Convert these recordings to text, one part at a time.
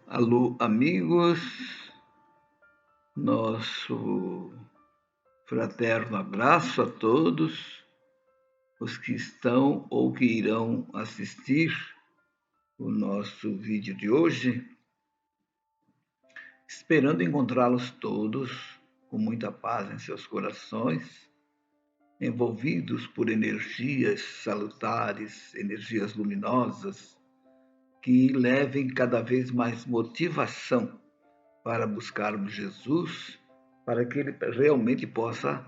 Alô, amigos, nosso fraterno abraço a todos os que estão ou que irão assistir o nosso vídeo de hoje, esperando encontrá-los todos com muita paz em seus corações, envolvidos por energias salutares, energias luminosas, que levem cada vez mais motivação para buscarmos Jesus, para que Ele realmente possa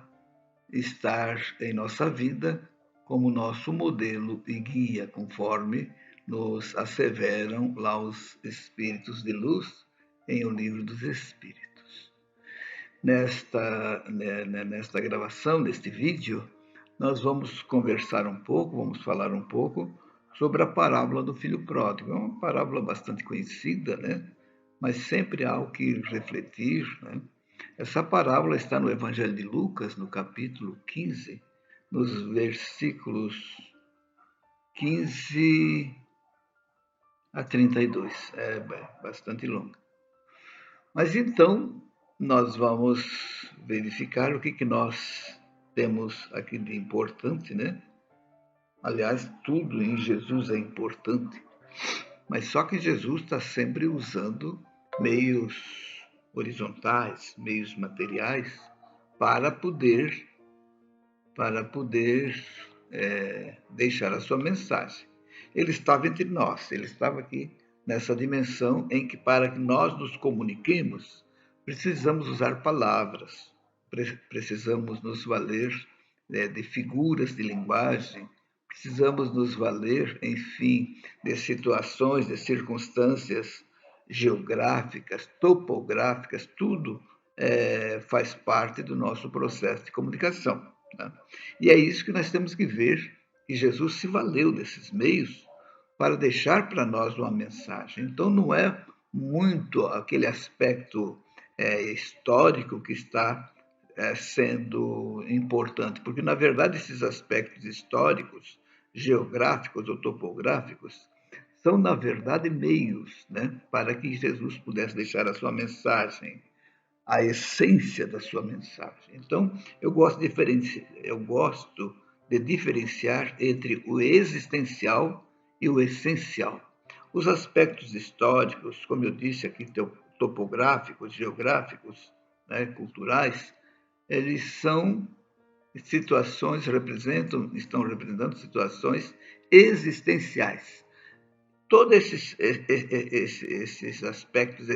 estar em nossa vida como nosso modelo e guia, conforme nos asseveram lá os Espíritos de luz em O Livro dos Espíritos. Nesta gravação, neste vídeo, nós vamos conversar um pouco, vamos falar um pouco sobre a parábola do filho pródigo. É uma parábola bastante conhecida, né? Mas sempre há o que refletir, né? Essa parábola está no Evangelho de Lucas, no capítulo 15, nos versículos 15 a 32. É bastante longa. Mas então, nós vamos verificar o que nós temos aqui de importante, né? Aliás, tudo em Jesus é importante, mas só que Jesus está sempre usando meios horizontais, meios materiais, para poder deixar a sua mensagem. Ele estava entre nós, ele estava aqui nessa dimensão em que, para que nós nos comuniquemos, precisamos usar palavras, precisamos nos valer de figuras de linguagem, precisamos nos valer, enfim, de situações, de circunstâncias geográficas, topográficas, tudo faz parte do nosso processo de comunicação. Né? E é isso que nós temos que ver, que Jesus se valeu desses meios para deixar para nós uma mensagem. Então, não é muito aquele aspecto histórico que está sendo importante, porque, na verdade, esses aspectos históricos, geográficos ou topográficos, são, na verdade, meios, né, para que Jesus pudesse deixar a sua mensagem, a essência da sua mensagem. Então, eu gosto de diferenciar entre o existencial e o essencial. Os aspectos históricos, como eu disse aqui, topográficos, geográficos, né, culturais, eles são situações, estão representando situações existenciais. Todos esses aspectos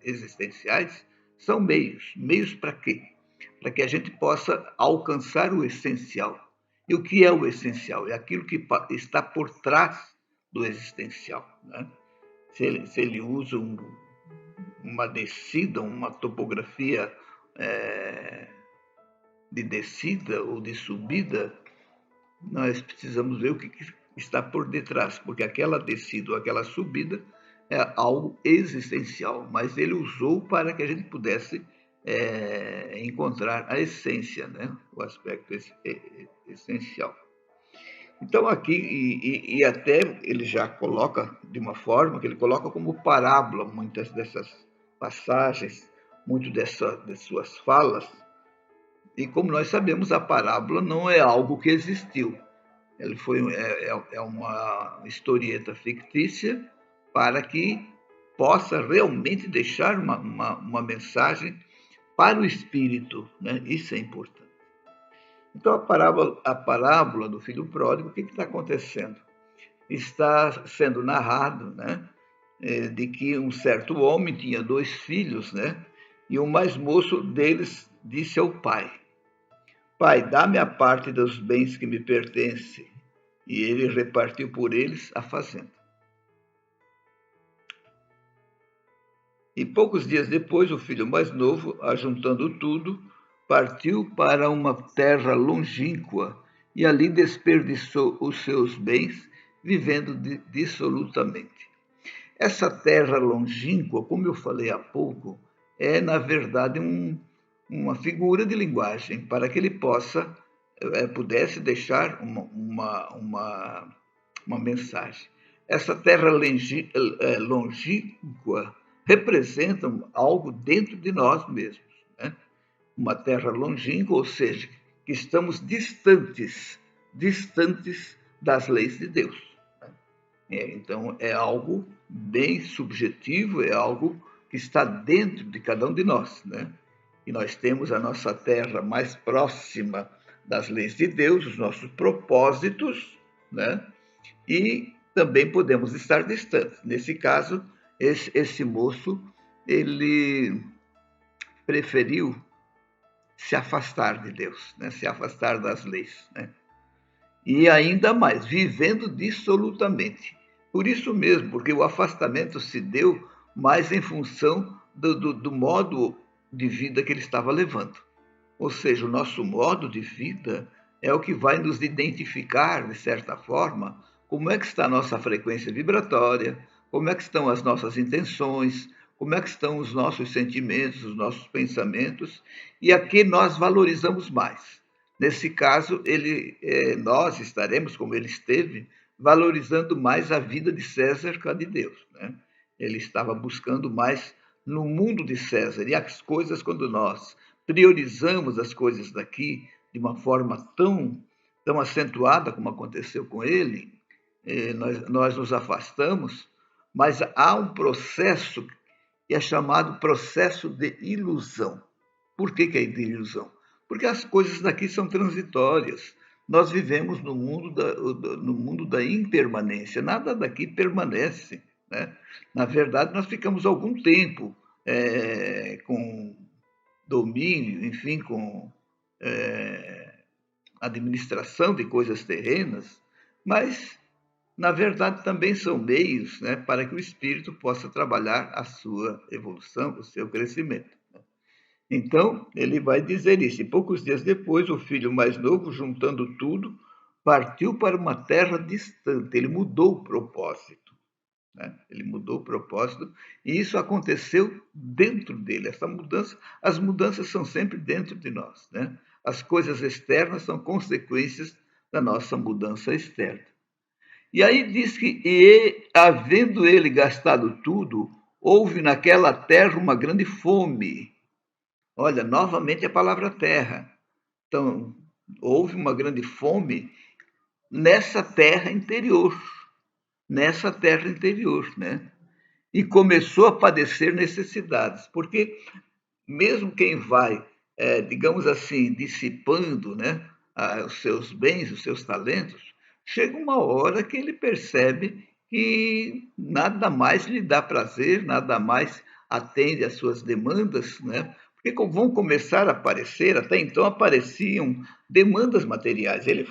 existenciais são meios. Meios para quê? Para que a gente possa alcançar o essencial. E o que é o essencial? É aquilo que está por trás do existencial. Né? Se ele usa uma descida, uma topografia de descida ou de subida, nós precisamos ver o que está por detrás, porque aquela descida ou aquela subida é algo existencial, mas ele usou para que a gente pudesse encontrar a essência, né? O aspecto essencial. Então aqui, e até ele já coloca de uma forma que ele coloca como parábola muitas dessas passagens, muito de suas falas, e como nós sabemos, a parábola não é algo que existiu. Ela é uma historieta fictícia para que possa realmente deixar uma mensagem para o espírito. Né? Isso é importante. Então, a parábola do filho pródigo, o que está acontecendo? Está sendo narrado, né, de que um certo homem tinha 2 filhos, né, e o mais moço deles disse ao pai: Pai, dá-me a parte dos bens que me pertencem. E ele repartiu por eles a fazenda. E poucos dias depois, o filho mais novo, ajuntando tudo, partiu para uma terra longínqua e ali desperdiçou os seus bens, vivendo dissolutamente. Essa terra longínqua, como eu falei há pouco, é, na verdade, uma figura de linguagem para que ele pudesse deixar uma mensagem. Essa terra longínqua representam algo dentro de nós mesmos, né? Uma terra longínqua, ou seja, que estamos distantes das leis de Deus. Então, é algo bem subjetivo, é algo que está dentro de cada um de nós, né? E nós temos a nossa terra mais próxima das leis de Deus, os nossos propósitos, né? E também podemos estar distantes. Nesse caso, esse moço, ele preferiu se afastar de Deus, né? Se afastar das leis, né? E ainda mais, vivendo dissolutamente. Por isso mesmo, porque o afastamento se deu mais em função do modo de vida que ele estava levando. Ou seja, o nosso modo de vida é o que vai nos identificar, de certa forma, como é que está a nossa frequência vibratória, como é que estão as nossas intenções, como é que estão os nossos sentimentos, os nossos pensamentos, e a que nós valorizamos mais. Nesse caso, nós estaremos, como ele esteve, valorizando mais a vida de César que a de Deus, né? Ele estava buscando mais no mundo de César, e as coisas, quando nós priorizamos as coisas daqui de uma forma tão acentuada como aconteceu com ele, nós nos afastamos, mas há um processo que é chamado processo de ilusão. Por que é de ilusão? Porque as coisas daqui são transitórias. Nós vivemos no mundo da impermanência. Nada daqui permanece, né? Na verdade, nós ficamos algum tempo com domínio, enfim, com administração de coisas terrenas, mas, na verdade, também são meios, né, para que o espírito possa trabalhar a sua evolução, o seu crescimento. Então, ele vai dizer isso. E poucos dias depois, o filho mais novo, juntando tudo, partiu para uma terra distante. Ele mudou o propósito, né? Ele mudou o propósito e isso aconteceu dentro dele. As mudanças são sempre dentro de nós, né? As coisas externas são consequências da nossa mudança externa. E aí diz que, havendo ele gastado tudo, houve naquela terra uma grande fome. Olha, novamente a palavra terra. Então, houve uma grande fome nessa terra interior, né? E começou a padecer necessidades, porque mesmo quem vai, digamos assim, dissipando, né, os seus bens, os seus talentos, chega uma hora que ele percebe que nada mais lhe dá prazer, nada mais atende às suas demandas, né? Porque vão começar a aparecer, até então apareciam demandas materiais. Ele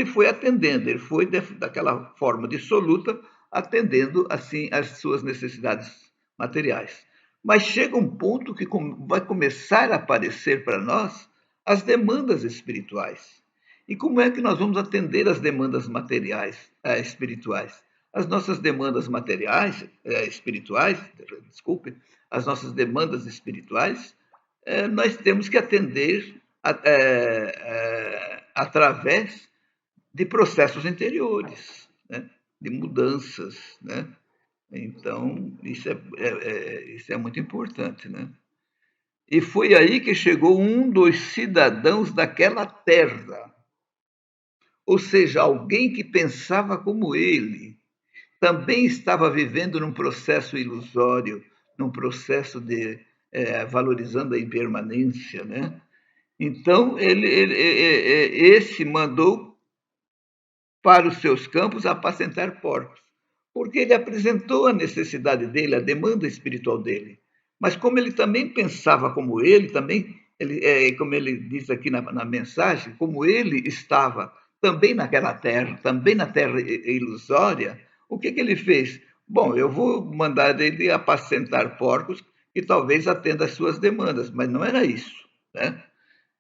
foi atendendo, ele foi daquela forma dissoluta, atendendo assim às suas necessidades materiais. Mas chega um ponto que vai começar a aparecer para nós as demandas espirituais. E como é que nós vamos atender as demandas materiais, espirituais? As nossas demandas materiais, espirituais, desculpe, as nossas demandas espirituais, nós temos que atender através de processos interiores, né? De mudanças, né? Então, isso é muito importante, né? E foi aí que chegou um dos cidadãos daquela terra, ou seja, alguém que pensava como ele, também estava vivendo num processo ilusório, num processo de valorizando a impermanência, né? Então, esse mandou para os seus campos apacentar porcos, porque ele apresentou a necessidade dele, a demanda espiritual dele. Mas como ele também pensava como ele, como ele diz aqui na mensagem, como ele estava também naquela terra, também na terra ilusória, o que ele fez? Bom, eu vou mandar ele apacentar porcos que talvez atenda às suas demandas, mas não era isso, né?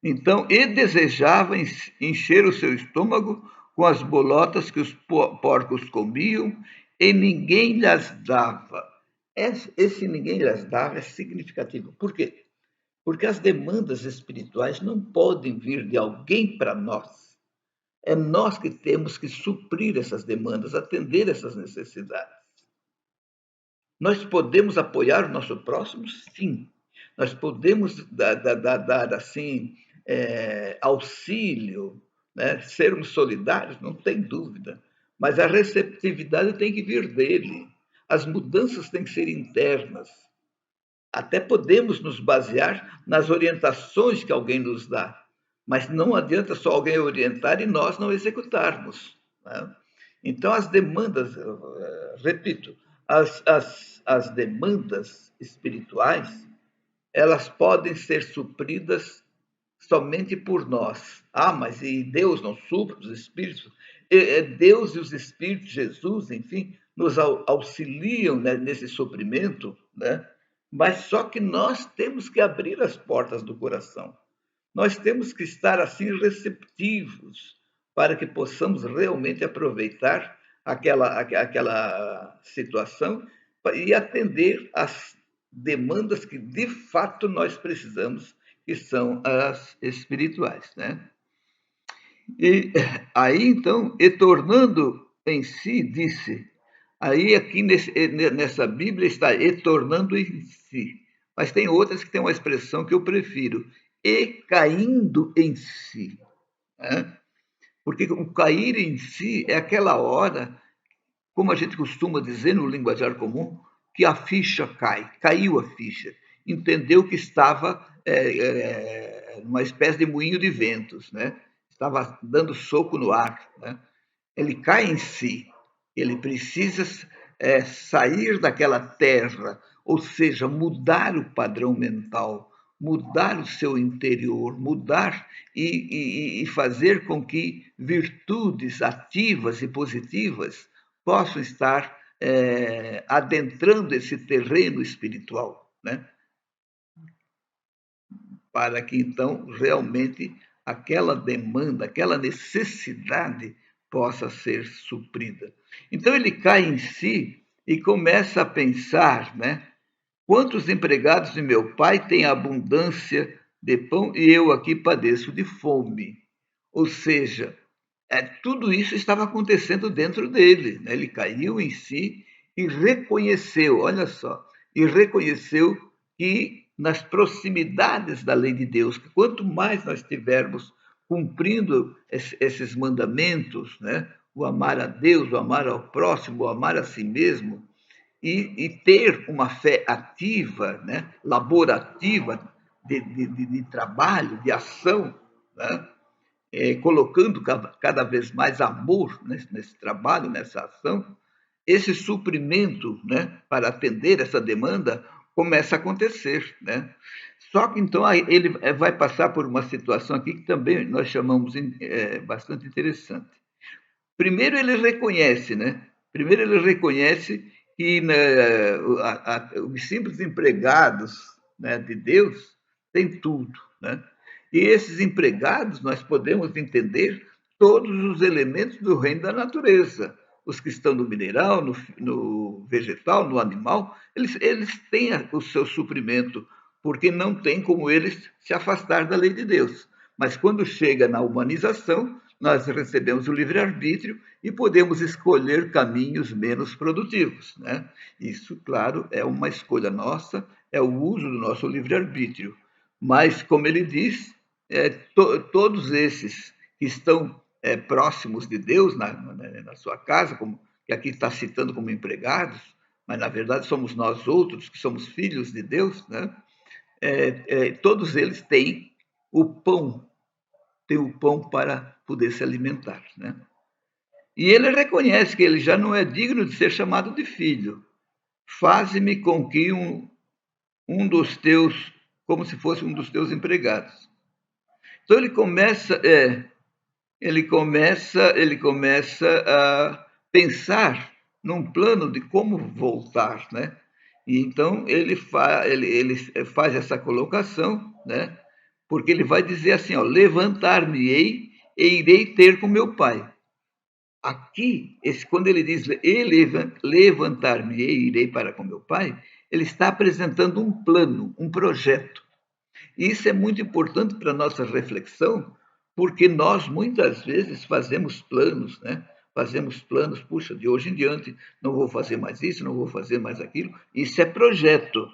Então, ele desejava encher o seu estômago com as bolotas que os porcos comiam e ninguém lhes dava. Esse ninguém lhes dava é significativo. Por quê? Porque as demandas espirituais não podem vir de alguém para nós. É nós que temos que suprir essas demandas, atender essas necessidades. Nós podemos apoiar o nosso próximo? Sim. Nós podemos dar assim, auxílio, né? Sermos solidários? Não tem dúvida. Mas a receptividade tem que vir dele. As mudanças têm que ser internas. Até podemos nos basear nas orientações que alguém nos dá, mas não adianta só alguém orientar e nós não executarmos, né? Então, as demandas, repito, as demandas espirituais, elas podem ser supridas somente por nós. Ah, mas e Deus não supre os espíritos? Deus e os espíritos, Jesus, enfim, nos auxiliam, né, nesse suprimento, né? Mas só que nós temos que abrir as portas do coração. Nós temos que estar assim receptivos para que possamos realmente aproveitar aquela situação e atender às demandas que de fato nós precisamos, que são as espirituais, né? E aí então, e tornando em si, disse. Aí aqui nessa Bíblia está e tornando em si. Mas tem outras que têm uma expressão que eu prefiro, e caindo em si, né? Porque o cair em si é aquela hora, como a gente costuma dizer no linguajar comum, que a ficha cai, caiu a ficha, entendeu que estava numa espécie de moinho de ventos, né? Estava dando soco no ar, né? Ele cai em si, ele precisa sair daquela terra, ou seja, mudar o padrão mental, mudar o seu interior, mudar e fazer com que virtudes ativas e positivas possam estar adentrando esse terreno espiritual, né? Para que então realmente aquela demanda, aquela necessidade possa ser suprida. Então ele cai em si e começa a pensar, né? Quantos empregados de meu pai têm abundância de pão e eu aqui padeço de fome? Ou seja, tudo isso estava acontecendo dentro dele, né? Ele caiu em si e reconheceu, olha só, e reconheceu que nas proximidades da lei de Deus, que quanto mais nós estivermos cumprindo esses mandamentos, né? O amar a Deus, o amar ao próximo, o amar a si mesmo, e ter uma fé ativa, né? Laborativa, de trabalho, de ação, né? Colocando cada vez mais amor nesse trabalho, nessa ação, esse suprimento, né, para atender essa demanda começa a acontecer, né? Só que então ele vai passar por uma situação aqui que também nós chamamos bastante interessante. Primeiro ele reconhece, né? Primeiro ele reconhece que, né, os simples empregados, né, de Deus têm tudo, né? E esses empregados nós podemos entender todos os elementos do reino da natureza. Os que estão no mineral, no vegetal, no animal, eles têm o seu suprimento, porque não tem como eles se afastar da lei de Deus. Mas quando chega na humanização, nós recebemos o livre-arbítrio e podemos escolher caminhos menos produtivos, né? Isso, claro, é uma escolha nossa, é o uso do nosso livre-arbítrio. Mas, como ele diz, todos esses que estão próximos de Deus na sua casa, como que aqui está citando como empregados, mas na verdade somos nós outros que somos filhos de Deus, né? Todos eles têm o pão para poder se alimentar, né? E ele reconhece que ele já não é digno de ser chamado de filho. Faze-me com que um dos teus, como se fosse um dos teus empregados. Então ele começa a pensar num plano de como voltar, né? E então ele faz essa colocação, né? Porque ele vai dizer assim, ó, levantar-me-ei e irei ter com meu pai. Aqui, quando ele diz levantar-me-ei e irei para com meu pai, ele está apresentando um plano, um projeto. E isso é muito importante para a nossa reflexão, porque nós muitas vezes fazemos planos, né? fazemos planos, puxa, de hoje em diante não vou fazer mais isso, não vou fazer mais aquilo. Isso é projeto.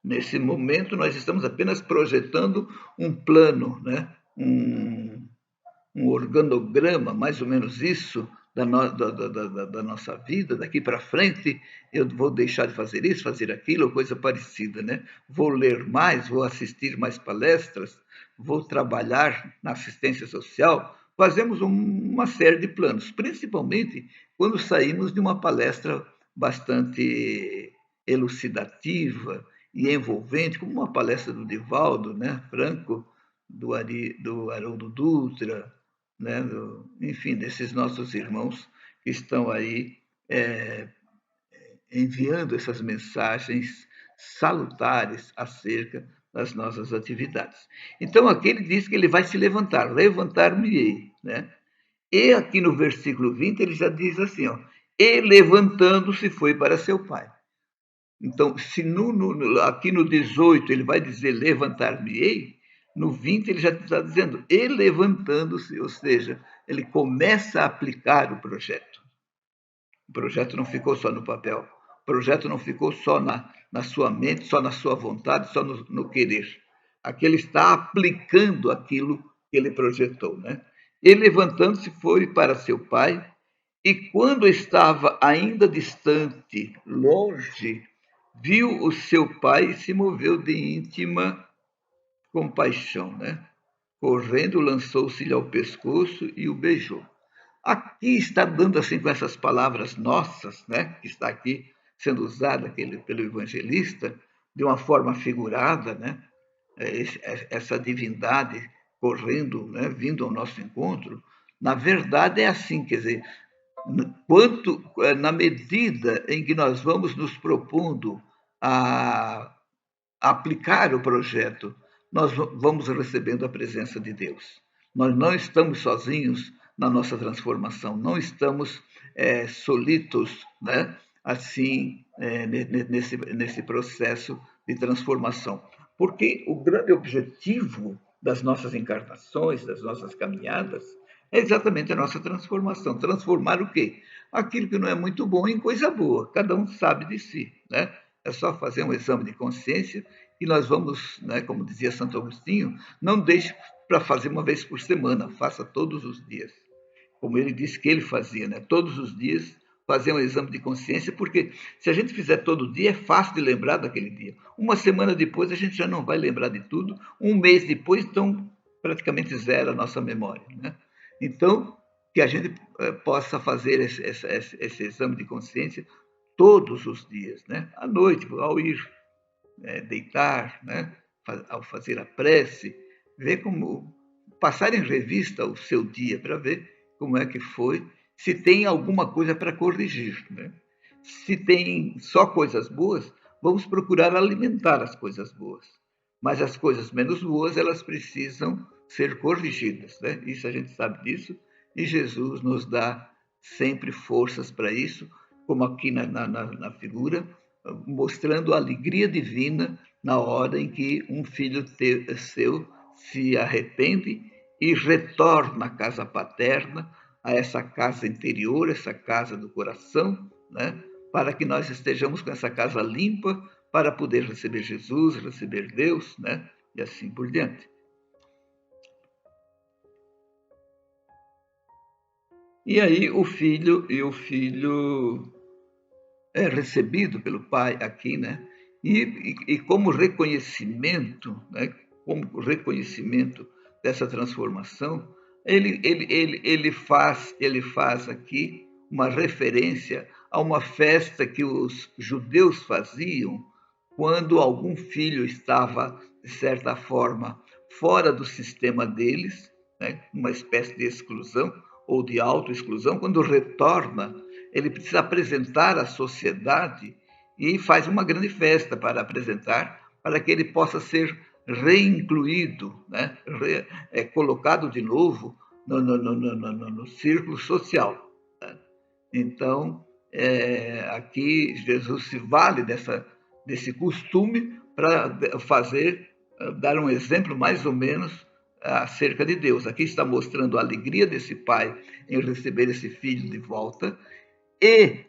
Nesse momento, nós estamos apenas projetando um plano, né? Um organograma, mais ou menos isso, da nossa vida, daqui para frente, eu vou deixar de fazer isso, fazer aquilo, coisa parecida, né? Vou ler mais, vou assistir mais palestras, vou trabalhar na assistência social. Fazemos uma série de planos, principalmente quando saímos de uma palestra bastante elucidativa e envolvente, como uma palestra do Divaldo, né, Franco, do Haroldo Dutra, né, enfim, desses nossos irmãos que estão aí enviando essas mensagens salutares acerca das nossas atividades. Então, aqui ele diz que ele vai se levantar, levantar-me-ei, né? E aqui no versículo 20 ele já diz assim, ó, e levantando-se foi para seu pai. Então, se aqui no 18 ele vai dizer levantar-me-ei, no 20 ele já está dizendo e levantando-se, ou seja, ele começa a aplicar o projeto. O projeto não ficou só no papel, o projeto não ficou só na sua mente, só na sua vontade, só no querer. Aqui ele está aplicando aquilo que ele projetou, né? E levantando-se foi para seu pai, e quando estava ainda distante, longe, viu o seu pai e se moveu de íntima compaixão, né? Correndo, lançou-se-lhe ao pescoço e o beijou. Aqui está dando assim com essas palavras nossas, né? Que está aqui sendo usada pelo evangelista de uma forma figurada, né? Essa divindade correndo, né? Vindo ao nosso encontro. Na verdade é assim, quer dizer, na medida em que nós vamos nos propondo a aplicar o projeto, nós vamos recebendo a presença de Deus. Nós não estamos sozinhos na nossa transformação, não estamos solitos, né? Assim, nesse processo de transformação. Porque o grande objetivo das nossas encarnações, das nossas caminhadas, é exatamente a nossa transformação. Transformar o quê? Aquilo que não é muito bom em coisa boa. Cada um sabe de si, né? É só fazer um exame de consciência e nós vamos, né, como dizia Santo Agostinho, não deixe para fazer uma vez por semana, faça todos os dias. Como ele disse que ele fazia, né? Todos os dias fazer um exame de consciência, porque se a gente fizer todo dia, é fácil de lembrar daquele dia. Uma semana depois, a gente já não vai lembrar de tudo. Um mês depois, então, praticamente zero a nossa memória, né? Então, que a gente possa fazer esse exame de consciência todos os dias, né? À noite, ao ir deitar, né? Ao fazer a prece, ver como passar em revista o seu dia para ver como é que foi, se tem alguma coisa para corrigir, né? Se tem só coisas boas, vamos procurar alimentar as coisas boas. Mas as coisas menos boas, elas precisam ser corrigidas, né? Isso a gente sabe disso, e Jesus nos dá sempre forças para isso, como aqui na figura, mostrando a alegria divina na hora em que um filho seu se arrepende e retorna à casa paterna, a essa casa interior, essa casa do coração, né? Para que nós estejamos com essa casa limpa para poder receber Jesus, receber Deus, né? E assim por diante. E aí o filho é recebido pelo pai aqui, né? E como reconhecimento, né? Como reconhecimento dessa transformação, ele faz aqui uma referência a uma festa que os judeus faziam quando algum filho estava, de certa forma, fora do sistema deles, né? Uma espécie de exclusão ou de autoexclusão, quando retorna, ele precisa apresentar à sociedade e faz uma grande festa para apresentar, para que ele possa ser reincluído, né? Colocado de novo no círculo social. Né? Então, aqui Jesus se vale desse costume para fazer, dar um exemplo mais ou menos acerca de Deus. Aqui está mostrando a alegria desse pai em receber esse filho de volta e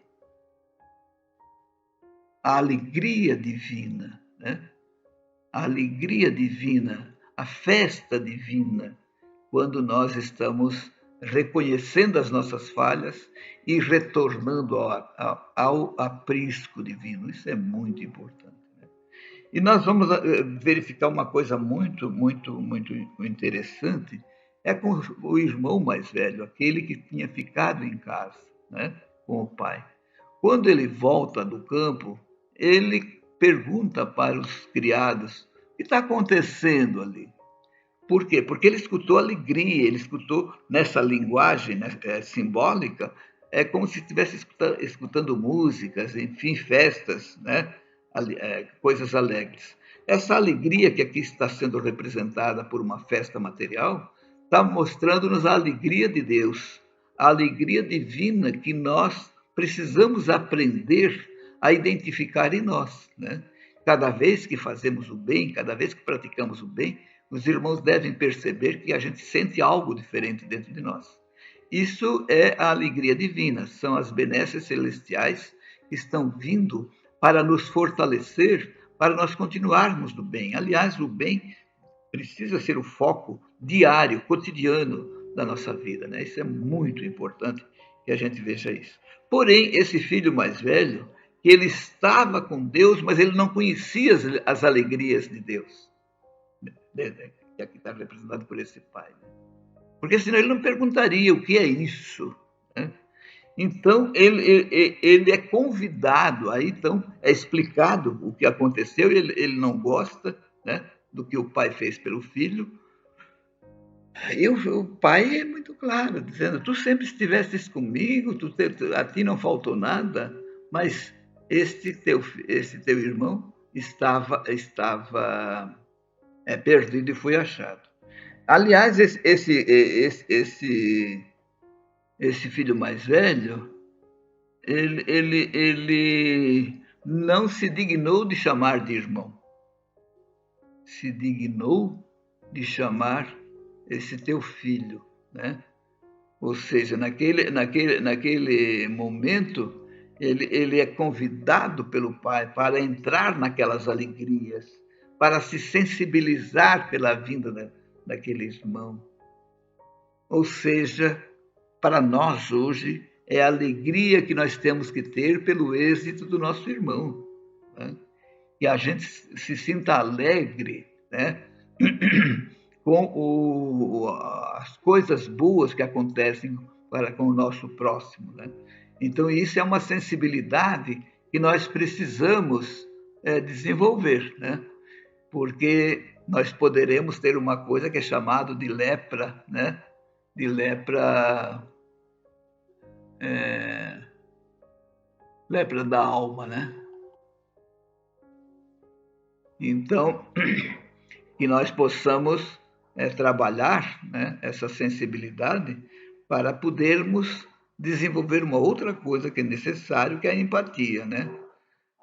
a alegria divina, né? A alegria divina, a festa divina, quando nós estamos reconhecendo as nossas falhas e retornando ao aprisco divino. Isso é muito importante. Né? E nós vamos verificar uma coisa muito, muito, muito interessante, é com o irmão mais velho, aquele que tinha ficado em casa, né, com o pai. Quando ele volta do campo, ele pergunta para os criados o que está acontecendo ali. Por quê? Porque ele escutou alegria, ele escutou nessa linguagem, né, simbólica, é como se estivesse escutando músicas, enfim, festas, né, coisas alegres. Essa alegria que aqui está sendo representada por uma festa material está mostrando-nos a alegria de Deus, a alegria divina que nós precisamos aprender a identificar em nós. Né? Cada vez que fazemos o bem, cada vez que praticamos o bem, os irmãos devem perceber que a gente sente algo diferente dentro de nós. Isso é a alegria divina, são as benesses celestiais que estão vindo para nos fortalecer, para nós continuarmos no bem. Aliás, o bem precisa ser o foco diário, cotidiano da nossa vida. Né? Isso é muito importante que a gente veja isso. Porém, esse filho mais velho, ele estava com Deus, mas ele não conhecia as alegrias de Deus. Que aqui está representado por esse pai. Né? Porque senão ele não perguntaria o que é isso. Né? Então, ele é convidado, aí então é explicado o que aconteceu, ele não gosta, né, do que o pai fez pelo filho. E o pai é muito claro, dizendo, tu sempre estivestes comigo, a ti não faltou nada, mas esse teu irmão estava perdido e foi achado. Aliás, esse filho mais velho, ele não se dignou de chamar de irmão. Se dignou de chamar esse teu filho, né? Ou seja, naquele momento, ele é convidado pelo pai para entrar naquelas alegrias, para se sensibilizar pela vinda daquele irmão. Ou seja, para nós hoje, é a alegria que nós temos que ter pelo êxito do nosso irmão. Né? Que a gente se sinta alegre, né? com as coisas boas que acontecem com o nosso próximo. Né? Então, isso é uma sensibilidade que nós precisamos desenvolver, né? Porque nós poderemos ter uma coisa que é chamada de lepra, né? De lepra, lepra da alma, né? Então, que nós possamos trabalhar, né, essa sensibilidade para podermos desenvolver uma outra coisa que é necessário, que é a empatia, né?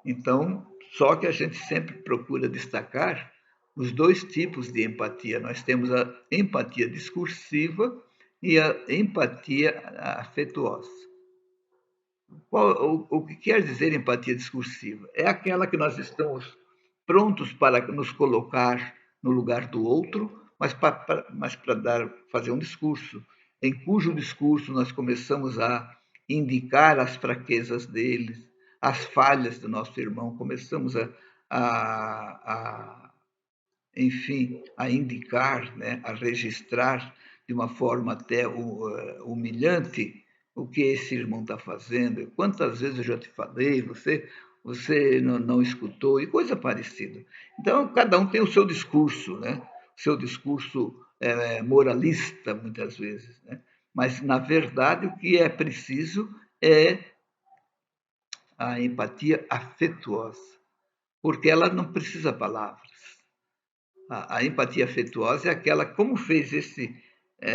Então, só que a gente sempre procura destacar os dois tipos de empatia. Nós temos a empatia discursiva e a empatia afetuosa. O que quer dizer empatia discursiva? É aquela que nós estamos prontos para nos colocar no lugar do outro, mas para fazer um discurso, em cujo discurso nós começamos a indicar as fraquezas deles, as falhas do nosso irmão, começamos enfim, a indicar, né, a registrar de uma forma até humilhante o que esse irmão está fazendo. Quantas vezes eu já te falei, você não escutou, e coisa parecida. Então, cada um tem o seu discurso, né? O seu discurso moralista, muitas vezes. Né? Mas, na verdade, o que é preciso é a empatia afetuosa, porque ela não precisa palavras. A empatia afetuosa é aquela, como fez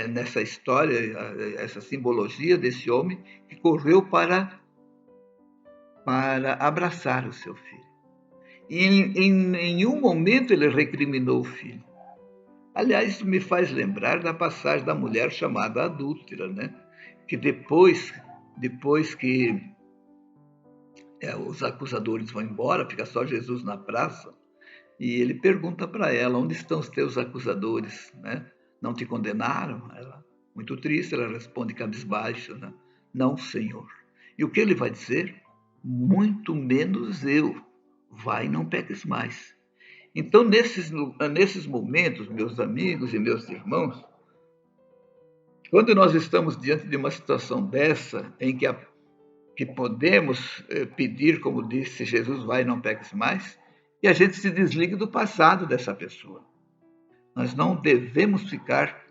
nessa história, essa simbologia desse homem que correu para abraçar o seu filho. E em nenhum momento ele recriminou o filho. Aliás, isso me faz lembrar da passagem da mulher chamada adúltera, né? Que depois que os acusadores vão embora, fica só Jesus na praça, e ele pergunta para ela: onde estão os teus acusadores? Né? Não te condenaram? Ela, muito triste, ela responde cabisbaixo: né? Não, Senhor. E o que ele vai dizer? Muito menos eu. Vai, não peques mais. Então, nesses momentos, meus amigos e meus irmãos, quando nós estamos diante de uma situação dessa, em que podemos pedir, como disse Jesus, vai, não peques mais, e a gente se desliga do passado dessa pessoa. Nós não devemos ficar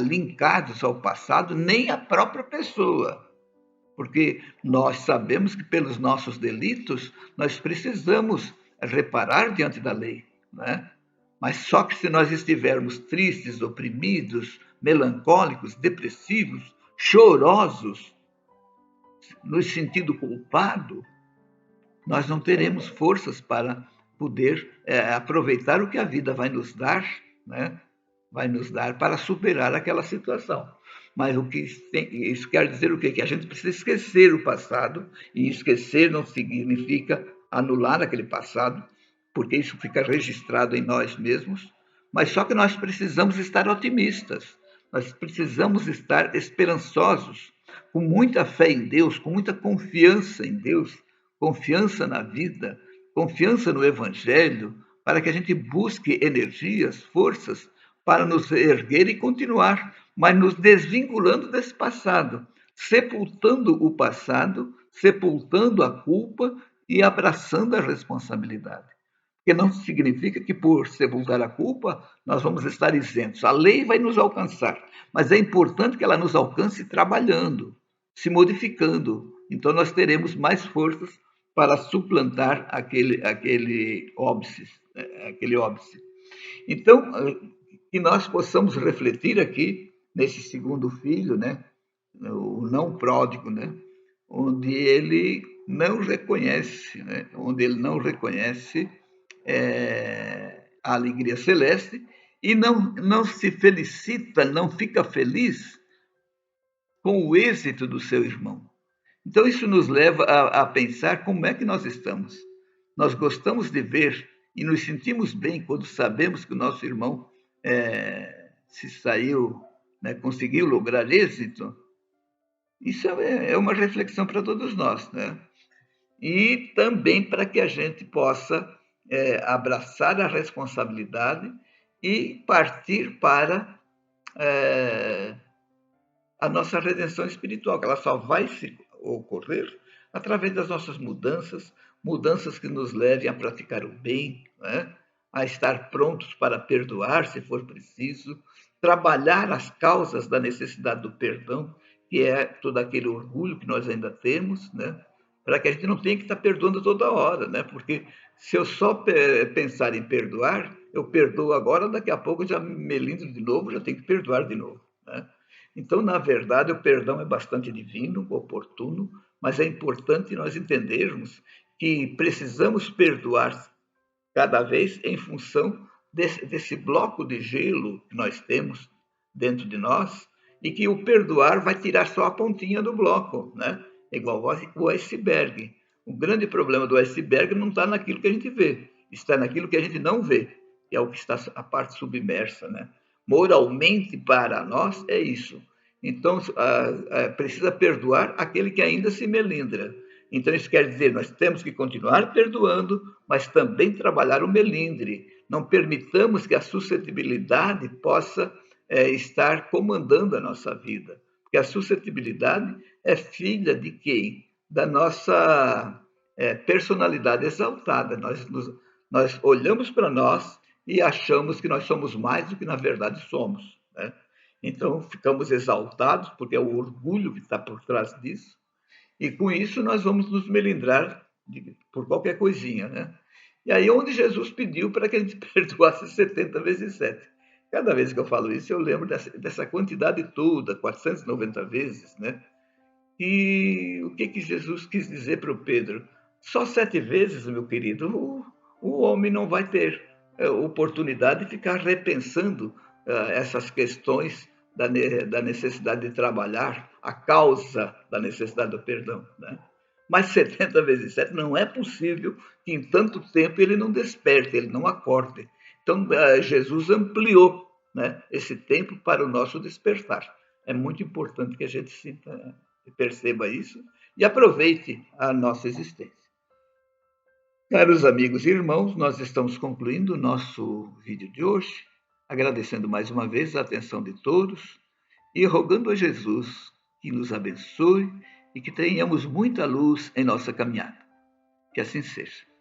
linkados ao passado, nem à própria pessoa, porque nós sabemos que pelos nossos delitos nós precisamos reparar diante da lei, né? Mas só que se nós estivermos tristes, oprimidos, melancólicos, depressivos, chorosos, nos sentindo culpado, nós não teremos forças para poder aproveitar o que a vida vai nos dar, né? Vai nos dar para superar aquela situação. Mas isso quer dizer o quê? Que a gente precisa esquecer o passado, e esquecer não significa anular aquele passado, porque isso fica registrado em nós mesmos, mas só que nós precisamos estar otimistas, nós precisamos estar esperançosos, com muita fé em Deus, com muita confiança em Deus, confiança na vida, confiança no Evangelho, para que a gente busque energias, forças para nos erguer e continuar, mas nos desvinculando desse passado, sepultando o passado, sepultando a culpa e abraçando a responsabilidade. Porque não significa que por sepultar a culpa nós vamos estar isentos. A lei vai nos alcançar, mas é importante que ela nos alcance trabalhando, se modificando. Então nós teremos mais forças para suplantar aquele óbice, aquele óbice. Então, que nós possamos refletir aqui nesse segundo filho, né, o não pródigo, né, onde ele não reconhece, né, a alegria celeste e não se felicita, não fica feliz com o êxito do seu irmão. Então, isso nos leva a pensar como é que nós estamos. Nós gostamos de ver e nos sentimos bem quando sabemos que o nosso irmão se saiu, né, conseguiu lograr êxito. Isso é uma reflexão para todos nós, né? E também para que a gente possa abraçar a responsabilidade e partir para a nossa redenção espiritual, que ela só vai se ocorrer através das nossas mudanças, mudanças que nos levem a praticar o bem, né? A estar prontos para perdoar, se for preciso, trabalhar as causas da necessidade do perdão, que é todo aquele orgulho que nós ainda temos, né? Para que a gente não tenha que estar perdoando toda hora, né? Porque se eu só pensar em perdoar, eu perdoo agora, daqui a pouco eu já me melindro de novo, já tenho que perdoar de novo, né? Então, na verdade, o perdão é bastante divino, oportuno, mas é importante nós entendermos que precisamos perdoar cada vez em função desse bloco de gelo que nós temos dentro de nós e que o perdoar vai tirar só a pontinha do bloco, né? É igual o iceberg. O grande problema do iceberg não está naquilo que a gente vê, está naquilo que a gente não vê, que é o que está a parte submersa, né? Moralmente para nós é isso. Então, precisa perdoar aquele que ainda se melindra. Então, isso quer dizer, nós temos que continuar perdoando, mas também trabalhar o melindre. Não permitamos que a suscetibilidade possa estar comandando a nossa vida. Porque a suscetibilidade é filha de quem? Da nossa personalidade exaltada. Nós olhamos para nós e achamos que nós somos mais do que na verdade somos, né? Então, ficamos exaltados, porque é o orgulho que está por trás disso, e com isso nós vamos nos melindrar por qualquer coisinha, né? E aí onde Jesus pediu para que a gente perdoasse 70 vezes 7. Cada vez que eu falo isso, eu lembro dessa quantidade toda, 490 vezes, né? E o que Jesus quis dizer para o Pedro? Só 7 vezes, meu querido, o homem não vai ter oportunidade de ficar repensando essas questões da necessidade de trabalhar, a causa da necessidade do perdão, né? Mas 70 vezes 7 não é possível que em tanto tempo ele não desperte, ele não acorde. Então, Jesus ampliou, né, esse tempo para o nosso despertar. É muito importante que a gente sinta, perceba isso e aproveite a nossa existência. Caros amigos e irmãos, nós estamos concluindo o nosso vídeo de hoje, agradecendo mais uma vez a atenção de todos e rogando a Jesus que nos abençoe e que tenhamos muita luz em nossa caminhada. Que assim seja.